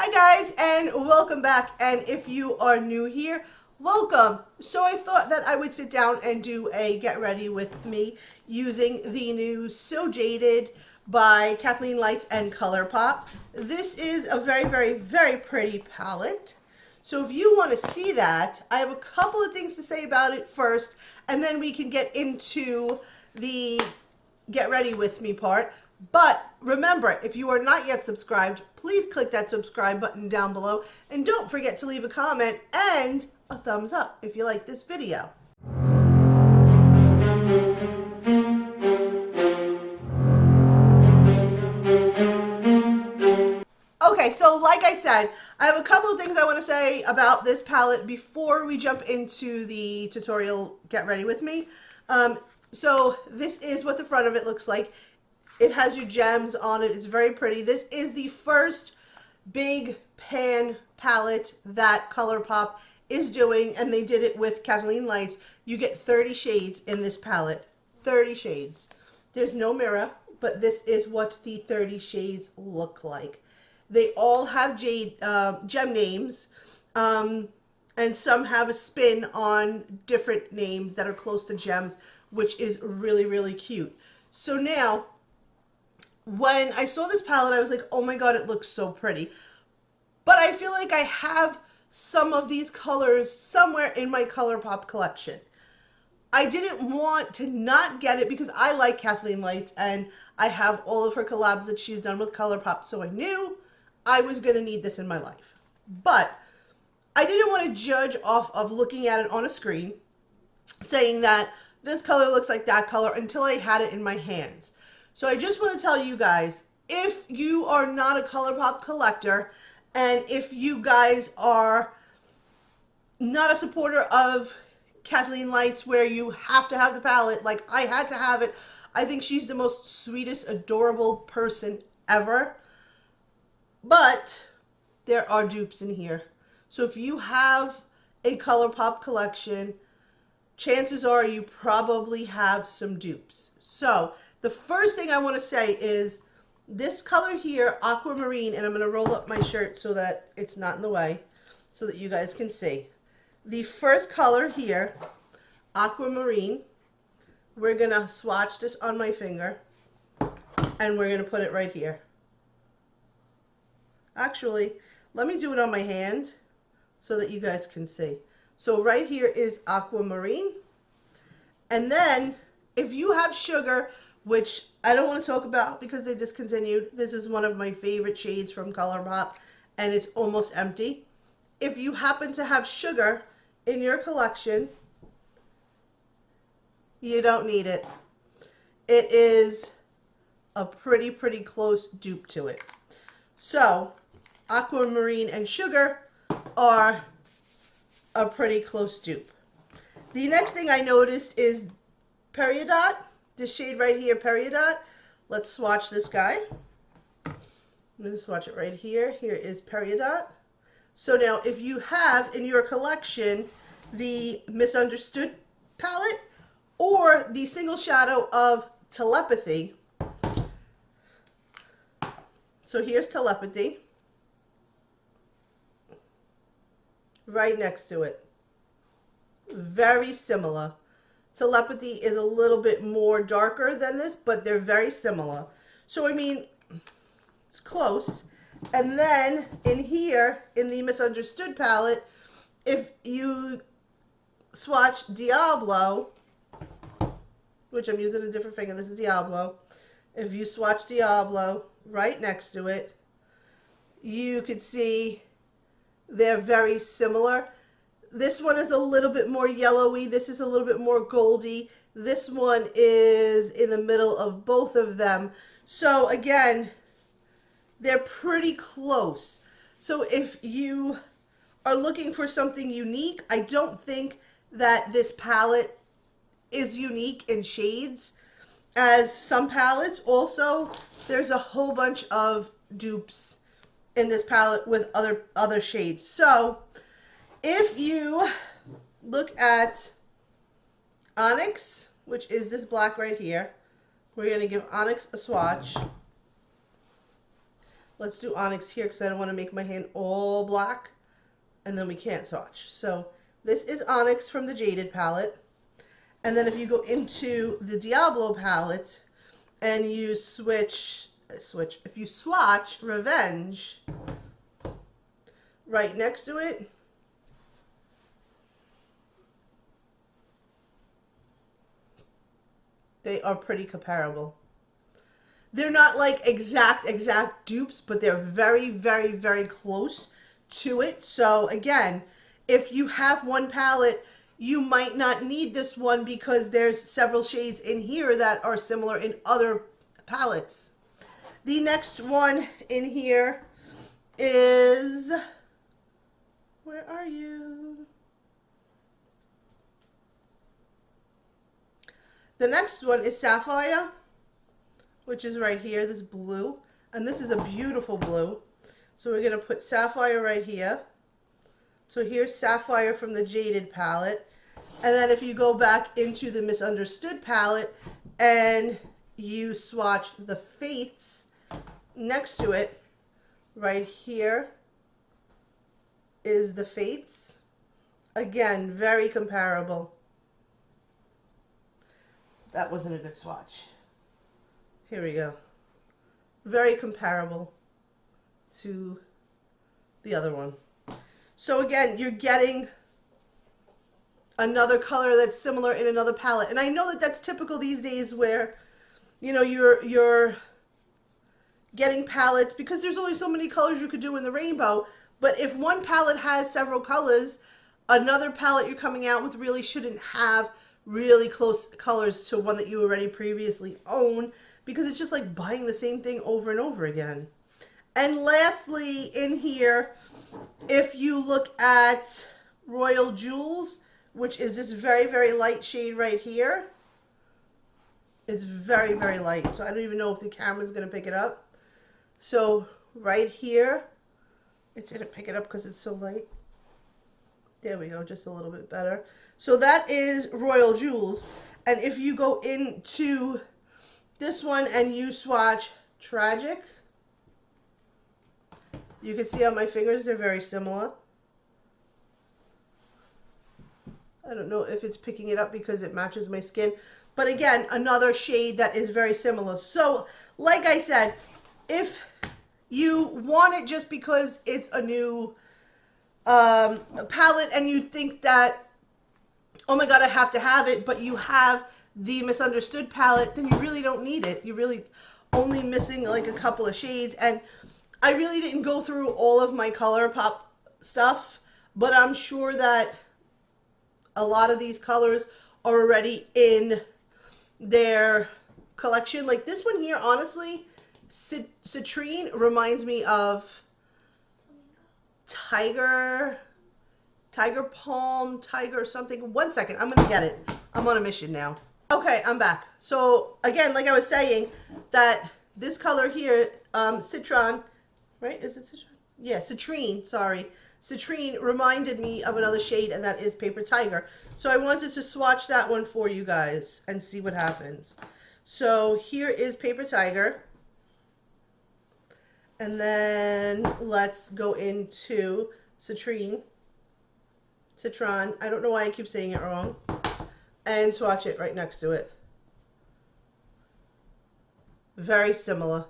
Hi guys, and welcome back. And if you are new here, welcome. So I thought that I would sit down and do a get ready with me using the new So Jaded by Kathleen Lights and ColourPop. This is a very pretty palette. So if you want to see that, I have a couple of things to say about it first, and then we can get into the get ready with me part. But remember, if you are not yet subscribed, please click that subscribe button down below, and don't forget to leave a comment and a thumbs up if you like this video. Okay, so like I said, I have a couple of things I want to say about this palette before we jump into the tutorial get ready with me. So this is what the front of it looks like. It has your gems on it. It's very pretty. This is the first big pan palette that ColourPop is doing, and they did it with Kathleen Lights. You get 30 shades in this palette. 30 shades. There's no mirror, but this is what the 30 shades look like. They all have gem names, and some have a spin on different names that are close to gems, which is really cute. So now, when I saw this palette, I was like, oh my god, it looks so pretty. But I feel like I have some of these colors somewhere in my ColourPop collection. I didn't want to not get it because I like Kathleen Lights and I have all of her collabs that she's done with ColourPop, so I knew I was going to need this in my life. But I didn't want to judge off of looking at it on a screen, saying that this color looks like that color, until I had it in my hands. So I just want to tell you guys, if you are not a ColourPop collector, and if you guys are not a supporter of Kathleen Lights where you have to have the palette, like I had to have it, I think she's the most sweetest, adorable person ever. But there are dupes in here. So if you have a ColourPop collection, chances are you probably have some dupes. So the first thing I want to say is this color here, aquamarine, and I'm going to roll up my shirt so that it's not in the way so that you guys can see. The first color here, aquamarine, we're going to swatch this on my finger and we're going to put it right here. Actually, let me do it on my hand so that you guys can see. So right here is aquamarine. And then if you have sugar, which I don't want to talk about because they discontinued. This is one of my favorite shades from ColourPop, and it's almost empty. If you happen to have sugar in your collection, you don't need it. It is a pretty close dupe to it. So aquamarine and sugar are a pretty close dupe. The next thing I noticed is Peridot. This shade right here, Peridot. Let's swatch this guy. I'm going to swatch it right here. Here is Peridot. So now if you have in your collection the Misunderstood palette or the single shadow of Telepathy. So here's Telepathy. Right next to it. Very similar. Telepathy is a little bit more darker than this, but they're very similar. So, I mean, it's close. And then in here, in the Misunderstood palette, if you swatch Diablo, which I'm using a different finger, this is Diablo. If you swatch Diablo right next to it, you could see they're very similar. This one is a little bit more yellowy. This is a little bit more goldy. This one is in the middle of both of them. So again, they're pretty close. So if you are looking for something unique, I don't think that this palette is unique in shades as some palettes. Also, there's a whole bunch of dupes in this palette with other shades. So if you look at Onyx, which is this black right here, we're going to give Onyx a swatch. let's do onyx here because I don't want to make my hand all black and then we can't swatch. So this is onyx from the Jaded palette. And then if you go into the Diablo palette and you if you swatch Revenge right next to it, they are pretty comparable. They're not like exact dupes, but they're very, very, very close to it. So again, if you have one palette, you might not need this one because there's several shades in here that are similar in other palettes. The next one in here is, where are you? The next one is Sapphire, which is right here, this blue. And this is a beautiful blue. So we're going to put Sapphire right here. So here's Sapphire from the Jaded palette. And then if you go back into the Misunderstood palette and you swatch the Fates next to it, right here is the Fates. Again, very comparable. That wasn't a good swatch. Here we go. Very comparable to the other one. So again, you're getting another color that's similar in another palette. And I know that that's typical these days where, you know, you're getting palettes because there's only so many colors you could do in the rainbow. But if one palette has several colors, another palette you're coming out with really shouldn't have really close colors to one that you already previously own, because it's just like buying the same thing over and over again. And lastly in here, if you look at Royal Jewels, which is this very, very light shade right here. It's very, very light. So I don't even know if the camera's going to pick it up. So right here, it didn't pick it up because it's so light. There we go, just a little bit better. So that is Royal Jewels. And if you go into this one and you swatch Tragic, you can see on my fingers they're very similar. I don't know if it's picking it up because it matches my skin. But again, another shade that is very similar. So, like I said, if you want it just because it's a new palette and you think that, oh my god, I have to have it, but you have the Misunderstood palette, then you really don't need it. You're really only missing like a couple of shades. And I really didn't go through all of my ColourPop stuff, but I'm sure that a lot of these colors are already in their collection. Like this one here, honestly, Citrine reminds me of Tiger Palm, Tiger something. One second, I'm gonna get it. I'm on a mission now. Okay, I'm back. So again, like I was saying, that this color here, Citron, right? Is it Citron? Yeah, Citrine, sorry. Citrine reminded me of another shade, and that is Paper Tiger. So I wanted to swatch that one for you guys and see what happens. So here is Paper Tiger. And then let's go into Citrine. Citron. I don't know why I keep saying it wrong. And swatch it right next to it. Very similar.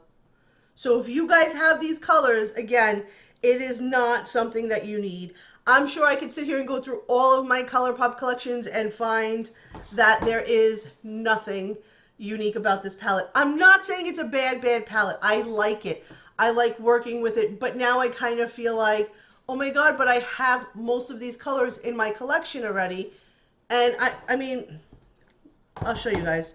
So if you guys have these colors, again, it is not something that you need. I'm sure I could sit here and go through all of my ColourPop collections and find that there is nothing unique about this palette. I'm not saying it's a bad palette. I like it. I like working with it. But now I kind of feel like, oh my god, but I have most of these colors in my collection already. And I mean, I'll show you guys.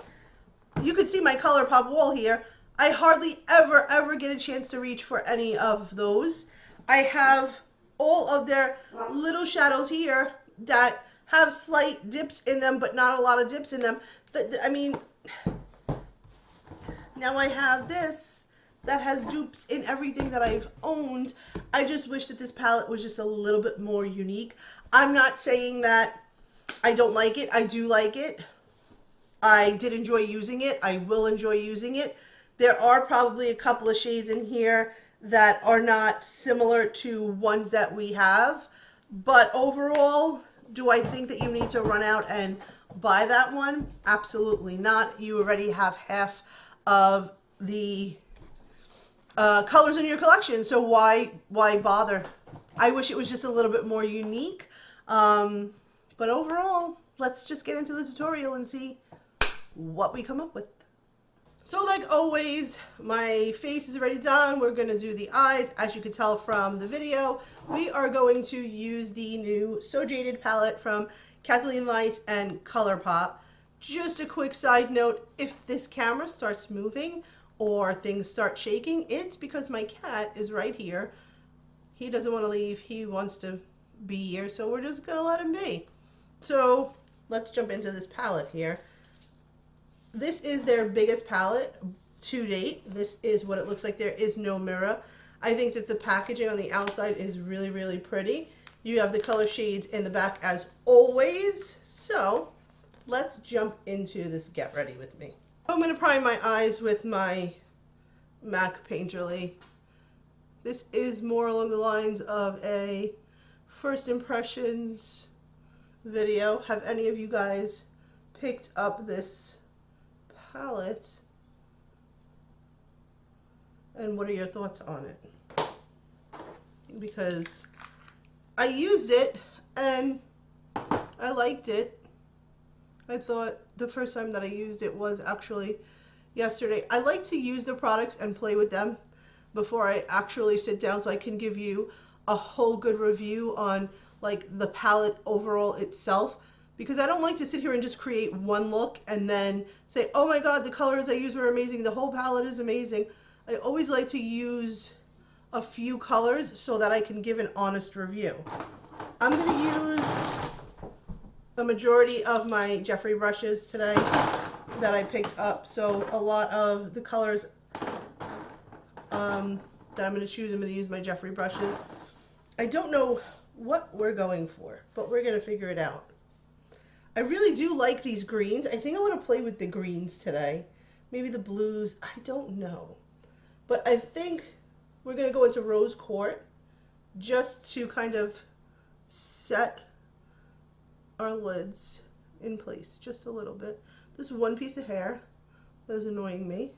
You can see my ColourPop wall here. I hardly ever get a chance to reach for any of those. I have all of their little shadows here that have slight dips in them, but not a lot of dips in them. I mean, now I have this that has dupes in everything that I've owned. I just wish that this palette was just a little bit more unique. I'm not saying that I don't like it. I do like it. I did enjoy using it. I will enjoy using it. There are probably a couple of shades in here that are not similar to ones that we have. But overall, do I think that you need to run out and buy that one? Absolutely not. You already have half of the colors in your collection, so why bother? I wish it was just a little bit more unique. But overall, let's just get into the tutorial and see what we come up with. So like always, my face is already done. We're going to do the eyes. As you can tell from the video, we are going to use the new So Jaded palette from Kathleen Lights and COLOURPOP. Just a quick side note, if this camera starts moving or things start shaking, it's because my cat is right here. He doesn't want to leave. He wants to be here, so we're just going to let him be. So let's jump into this palette here. This is their biggest palette to date. This is what it looks like. There is no mirror. I think that the packaging on the outside is really, really pretty. You have the color shades in the back as always. So let's jump into this Get Ready With Me. I'm going to prime my eyes with my MAC Painterly. This is more along the lines of a first impressions video. Have any of you guys picked up this palette, and what are your thoughts on it? Because I used it and I liked it. I thought the first time that I used it was actually yesterday. I like to use the products and play with them before I actually sit down, so I can give you a whole good review on like the palette overall itself. Because I don't like to sit here and just create one look and then say, oh my god, the colors I used were amazing, the whole palette is amazing. I always like to use a few colors so that I can give an honest review. I'm going to use a majority of my Jeffree brushes today that I picked up. So a lot of the colors that I'm going to choose, I'm going to use my Jeffree brushes. I don't know what we're going for, but we're going to figure it out. I really do like these greens. I think I want to play with the greens today. Maybe the blues. I don't know. But I think we're going to go into Rose Quartz just to kind of set our lids in place just a little bit. This one piece of hair that is annoying me.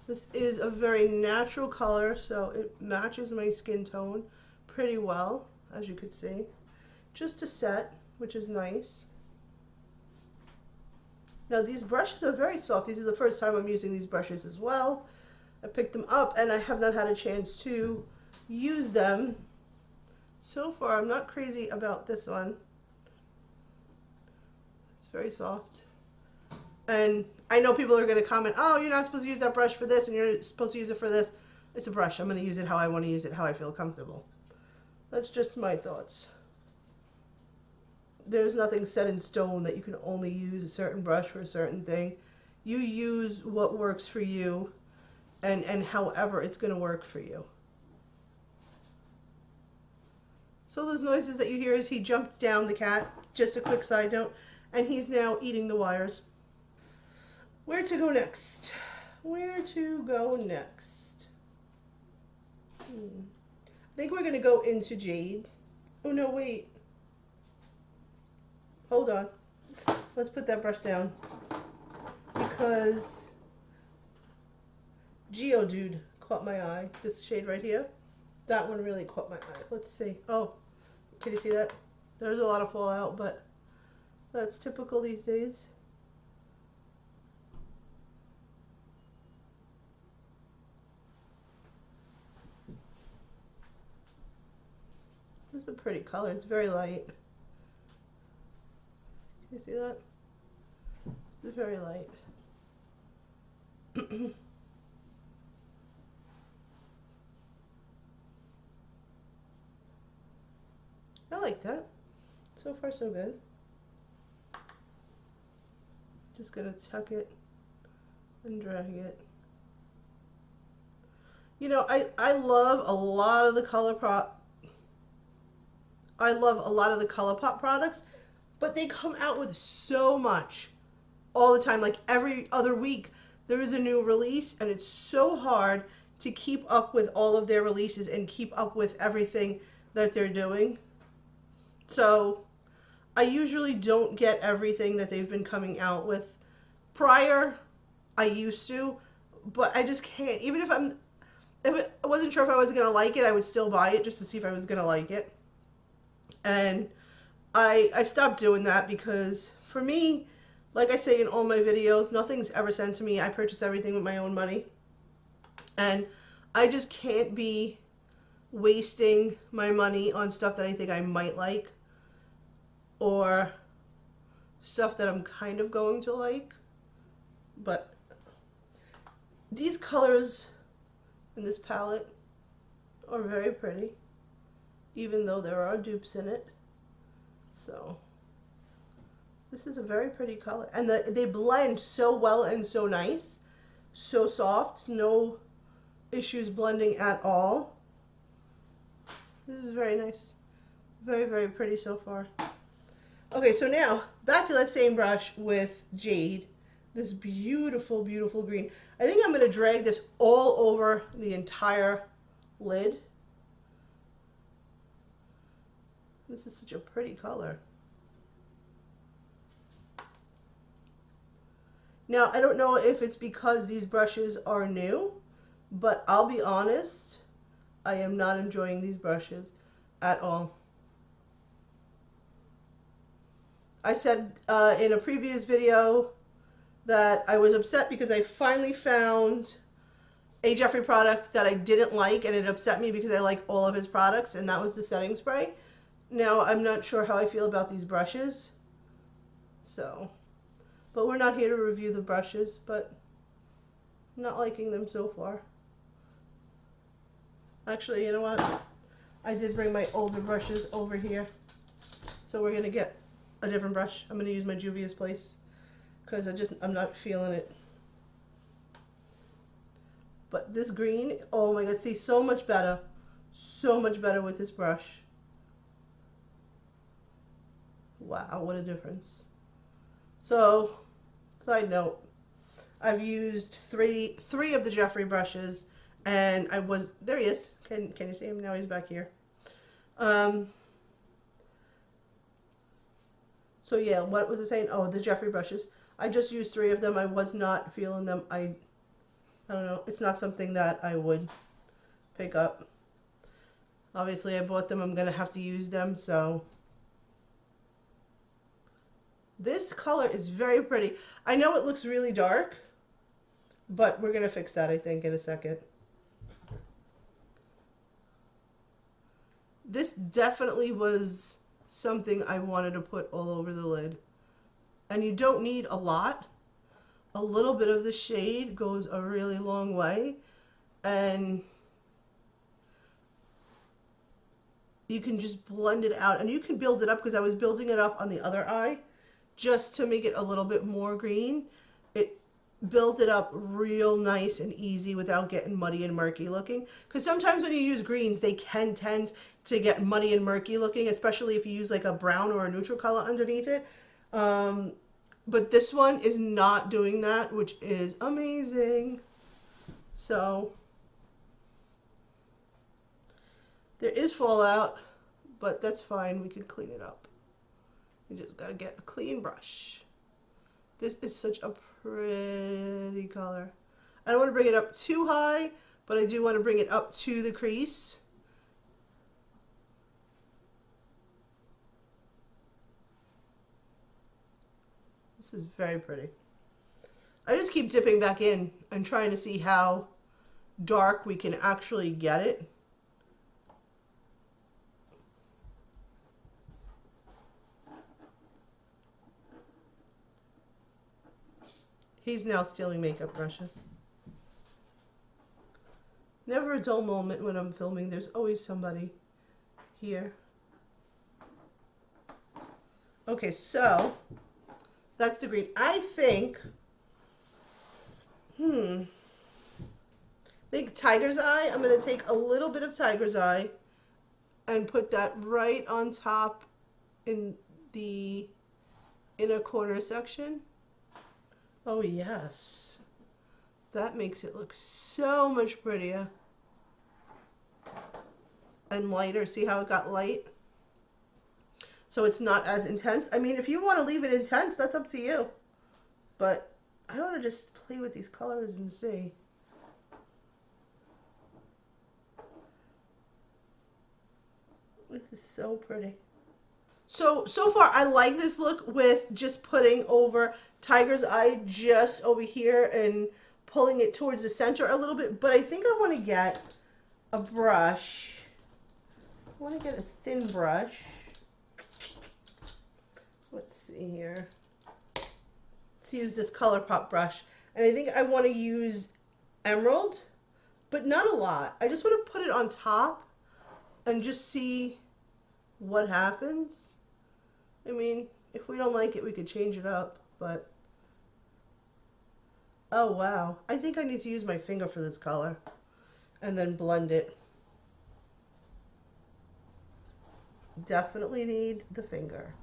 This is a very natural color, so it matches my skin tone pretty well, as you could see. Just to set, which is nice. Now these brushes are very soft. These are the first time I'm using these brushes as well. I picked them up and I have not had a chance to use them. So far I'm not crazy about this one. It's very soft. And I know people are going to comment, oh, you're not supposed to use that brush for this and you're supposed to use it for this. It's a brush. I'm going to use it how I want to use it, how I feel comfortable. That's just my thoughts. There's nothing set in stone that you can only use a certain brush for a certain thing. You use what works for you and however it's going to work for you. So those noises that you hear as he jumped down, the cat, just a quick side note, and he's now eating the wires. Where to go next? Where to go next? I think we're going to go into Jade. Oh no, wait. Hold on. Let's put that brush down. Because Geodude caught my eye. This shade right here. That one really caught my eye. Let's see. Oh, can you see that? There's a lot of fallout, but that's typical these days. This is a pretty color. It's very light. Can you see that? It's very light. I like that. So far so good. Just gonna tuck it and drag it. You know, I love a lot of the ColourPop. I love a lot of the ColourPop products, but they come out with so much all the time. Like every other week, there is a new release, and it's so hard to keep up with all of their releases and keep up with everything that they're doing. So I usually don't get everything that they've been coming out with. Prior, I used to, but I just can't. Even if I wasn't sure if I was going to like it, I would still buy it just to see if I was going to like it. And I stopped doing that because for me, like I say in all my videos, nothing's ever sent to me. I purchase everything with my own money. And I just can't be wasting my money on stuff that I think I might like or stuff that I'm kind of going to like. But these colors in this palette are very pretty, even though there are dupes in it. So this is a very pretty color, and they blend so well and so nice, so soft, no issues blending at all. This is very nice, very, very pretty so far. Okay, so now back to that same brush with Jade, this beautiful, beautiful green. I think I'm going to drag this all over the entire lid. This is such a pretty color. Now, I don't know if it's because these brushes are new, but I'll be honest, I am not enjoying these brushes at all. I said in a previous video that I was upset because I finally found a Jeffree product that I didn't like, and it upset me because I like all of his products, and that was the setting spray. Now, I'm not sure how I feel about these brushes. But we're not here to review the brushes, but not liking them so far. Actually, you know what? I did bring my older brushes over here. So we're going to get a different brush. I'm going to use my Juvia's Place because I'm not feeling it. But this green, oh my God, see, so much better. So much better with this brush. Wow, what a difference. So, side note, I've used three of the Jeffree brushes, and there he is. Can you see him? Now he's back here. So yeah, what was I saying? Oh, the Jeffree brushes. I just used 3 of them. I was not feeling them. I don't know. It's not something that I would pick up. Obviously, I bought them. I'm going to have to use them, so. This color is very pretty. I know it looks really dark, but we're going to fix that, I think, in a second. This definitely was something I wanted to put all over the lid. And you don't need a lot. A little bit of the shade goes a really long way. And you can just blend it out. And you can build it up, because I was building it up on the other eye just to make it a little bit more green. It built it up real nice and easy without getting muddy and murky looking. Because sometimes when you use greens, they can tend to get muddy and murky looking, especially if you use like a brown or a neutral color underneath it. But this one is not doing that, which is amazing. So there is fallout, but that's fine. We can clean it up. You just gotta get a clean brush. This is such a pretty color. I don't want to bring it up too high, but I do want to bring it up to the crease. This is very pretty. I just keep dipping back in and trying to see how dark we can actually get it. He's now stealing makeup brushes. Never a dull moment when I'm filming. There's always somebody here. Okay, so that's the green. I think Tiger's Eye. I'm going to take a little bit of Tiger's Eye and put that right on top in the inner corner section. Oh, yes. That makes it look so much prettier. And lighter. See how it got light? So it's not as intense. I mean, if you want to leave it intense, that's up to you. But I want to just play with these colors and see. This is so pretty. So far I like this look with just putting over Tiger's Eye just over here and pulling it towards the center a little bit. But I think I want to get a brush. I want to get a thin brush. Let's see here. Let's use this ColourPop brush. And I think I want to use Emerald, but not a lot. I just want to put it on top and just see what happens. I mean, if we don't like it, we could change it up, but oh wow. I think I need to use my finger for this color and then blend it. Definitely need the finger.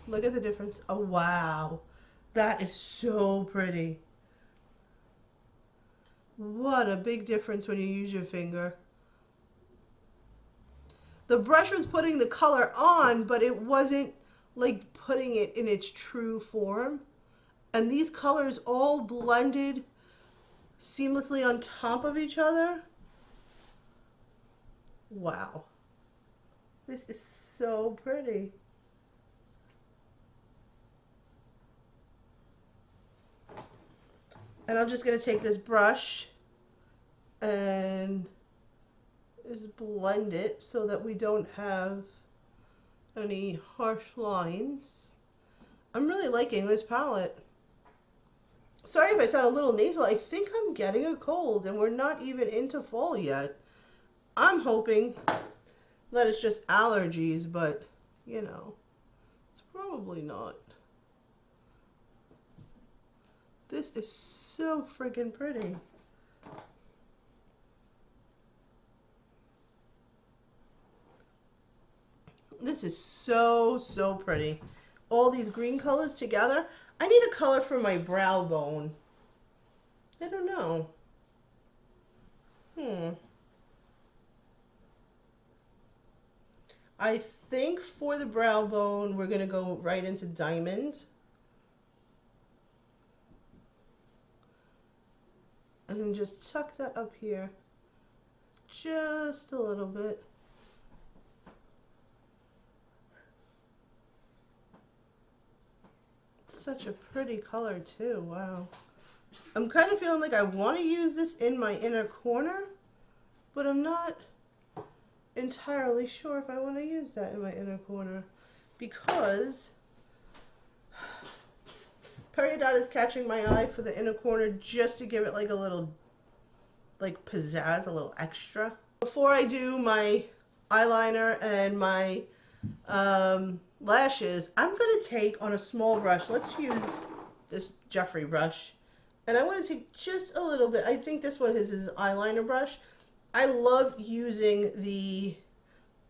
Look at the difference. Oh wow. That is so pretty. What a big difference when you use your finger. The brush was putting the color on, but it wasn't like putting it in its true form. And these colors all blended seamlessly on top of each other. Wow. This is so pretty. And I'm just going to take this brush and just blend it so that we don't have any harsh lines. I'm really liking this palette. Sorry if I sound a little nasal. I think I'm getting a cold and we're not even into fall yet. I'm hoping that it's just allergies, but you know, it's probably not. This is so freaking pretty. This is so pretty. All these green colors together. I need a color for my brow bone. I don't know. I think for the brow bone, we're going to go right into diamond. And just tuck that up here. Just a little bit. Such a pretty color too, wow. I'm kind of feeling like I want to use this in my inner corner, but I'm not entirely sure if I want to use that in my inner corner because Peridot is catching my eye for the inner corner just to give it like a little like pizzazz, a little extra. Before I do my eyeliner and my lashes, I'm going to take on a small brush. Let's use this Jeffrey brush. And I want to take just a little bit. I think this one is his eyeliner brush. I love using the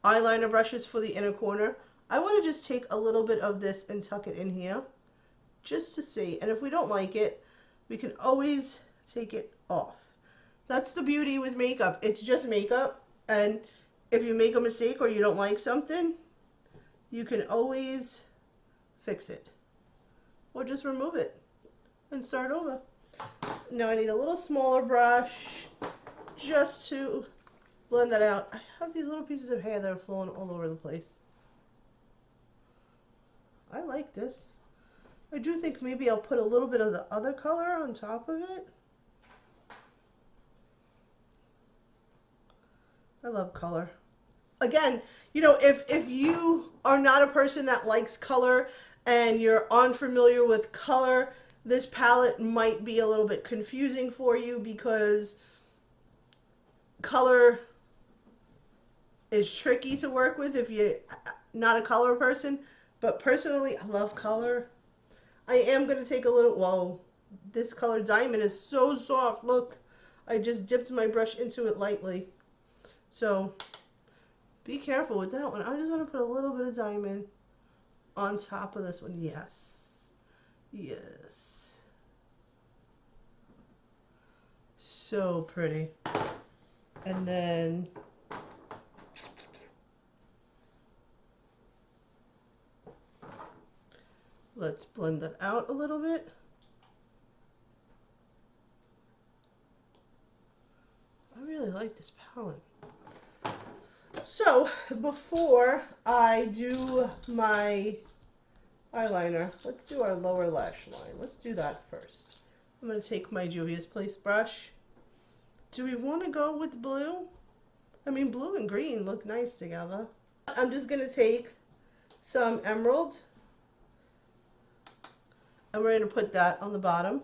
eyeliner brushes for the inner corner. I want to just take a little bit of this and tuck it in here just to see. And if we don't like it, we can always take it off. That's the beauty with makeup. It's just makeup. And if you make a mistake or you don't like something, you can always fix it or just remove it and start over. Now I need a little smaller brush just to blend that out. I have these little pieces of hair that are falling all over the place. I like this. I do think maybe I'll put a little bit of the other color on top of it. I love color. Again, you know, if you are not a person that likes color and you're unfamiliar with color, this palette might be a little bit confusing for you because color is tricky to work with if you're not a color person. But personally, I love color. I am going to take a little, whoa, this color Diamond is so soft. Look, I just dipped my brush into it lightly. So be careful with that one. I just want to put a little bit of Diamond on top of this one. Yes. Yes. so pretty. And then let's blend that out a little bit. I really like this palette. So before I do my eyeliner, let's do our lower lash line. Let's do that first. I'm going to take my Juvia's Place brush. Do we want to go with blue? I mean, blue and green look nice together. I'm just going to take some emerald and we're going to put that on the bottom.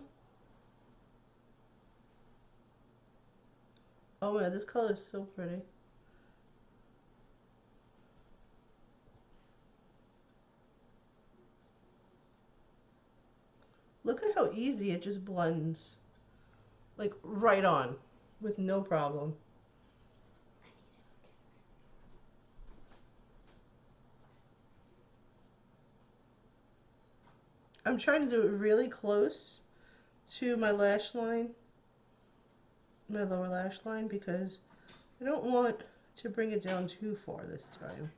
Oh man, this color is so pretty. Look at how easy it just blends. Like right on with no problem. I'm trying to do it really close to my lash line, my lower lash line, because I don't want to bring it down too far this time.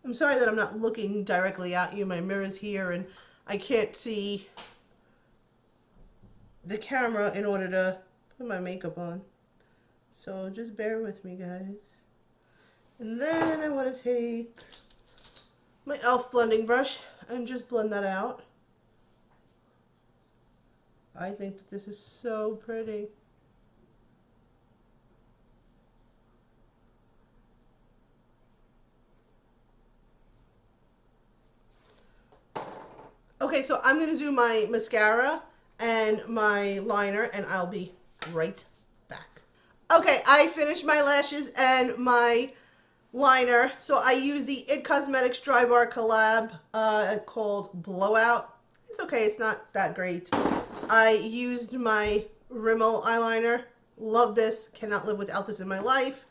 I'm sorry that I'm not looking directly at you. My mirror's here and I can't see the camera in order to put my makeup on. So just bear with me, guys. And then I want to take my e.l.f. blending brush and just blend that out. I think that this is so pretty. Okay, so I'm going to do my mascara and my liner, and I'll be right back. Okay, I finished my lashes and my liner. So I used the IT Cosmetics Dry Bar collab called Blowout. It's okay, it's not that great. I used my Rimmel eyeliner. Love this. Cannot live without this in my life.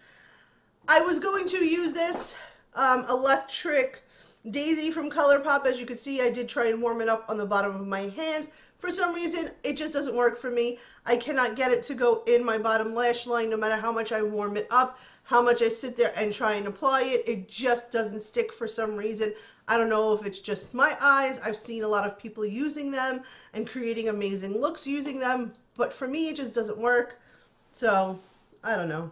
I was going to use this electric Daisy from ColourPop. As you can see, I did try and warm it up on the bottom of my hands. For some reason, it just doesn't work for me. I cannot get it to go in my bottom lash line no matter how much I warm it up, how much I sit there and try and apply it. It just doesn't stick for some reason. I don't know if it's just my eyes. I've seen a lot of people using them and creating amazing looks using them, but for me, it just doesn't work. So, I don't know.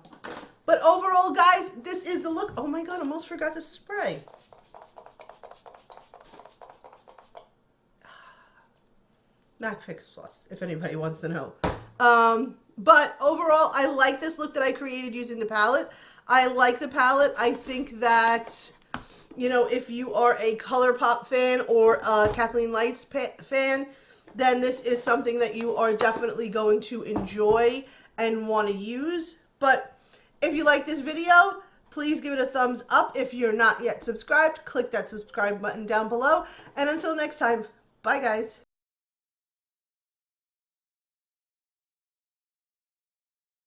But overall, guys, this is the look. Oh my God, I almost forgot to spray. MAC Fix Plus, if anybody wants to know. But overall, I like this look that I created using the palette. I like the palette. I think that, you know, if you are a ColourPop fan or a Kathleen Lights fan, then this is something that you are definitely going to enjoy and want to use. But if you like this video, please give it a thumbs up. If you're not yet subscribed, click that subscribe button down below. And until next time, bye guys.